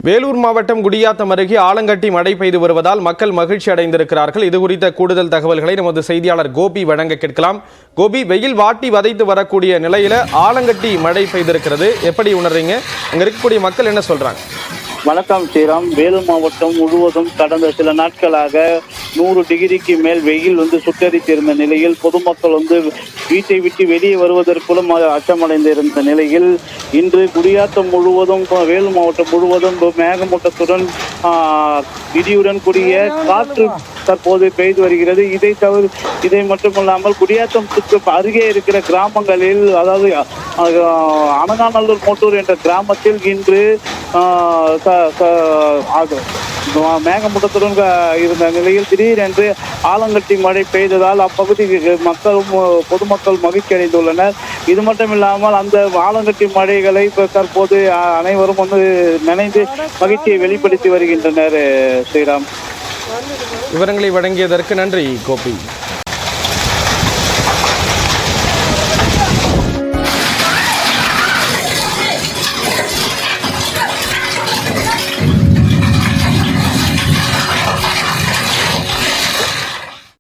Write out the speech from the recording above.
வேலூர் மாவட்டம் குடியாத்தம் அருகே ஆலங்கட்டி மழை பெய்து வருவதால் மக்கள் மகிழ்ச்சி அடைந்திருக்கிறார்கள். இது குறித்த கூடுதல் தகவல்களை நமது செய்தியாளர் கோபி வழங்க கேட்கலாம். கோபி, வெயில் வாட்டி வதைத்து வரக்கூடிய நிலையில ஆலங்கட்டி மழை பெய்திருக்கிறது, எப்படி உணர்றீங்க? அங்க இருக்கக்கூடிய மக்கள் என்ன சொல்றாங்க? வணக்கம் ஸ்ரீராம். வேலூர் மாவட்டம் முழுவதும் கடந்த சில நாட்களாக 100 டிகிரிக்கு மேல் வெயில் சுட்டரித்திருந்த நிலையில் பொதுமக்கள் வீட்டை விட்டு வெளியே வருவதற்குள்ளும் அச்சமடைந்திருந்த நிலையில் இன்று குடியாத்தம் முழுவதும், வேலூர் மாவட்டம் முழுவதும் மேகமூட்டத்துடன் இடியுடன் கூடிய காற்று தற்போது பெய்து வருகிறது. இதை மட்டுமல்லாமல் குடியாத்தத்துக்கு அருகே இருக்கிற கிராமங்களில், அதாவது அனகாநல்லூர் மோட்டூர் என்ற கிராமத்தில் இன்று மேகமூட்டத்துடன் இருந்த நிலையில் திடீரென்று ஆலங்கட்டி மழை பெய்ததால் அப்பகுதி மக்களும் பொதுமக்கள் மகிழ்ச்சி அடைந்துள்ளனர். இது மட்டும் இல்லாமல் அந்த ஆலங்கட்டி மழைகளை தற்போது அனைவரும் நினைந்து மகிழ்ச்சியை வெளிப்படுத்தி வருகின்றனர். ஸ்ரீராம், விவரங்களை வழங்கியதற்கு நன்றி கோபி.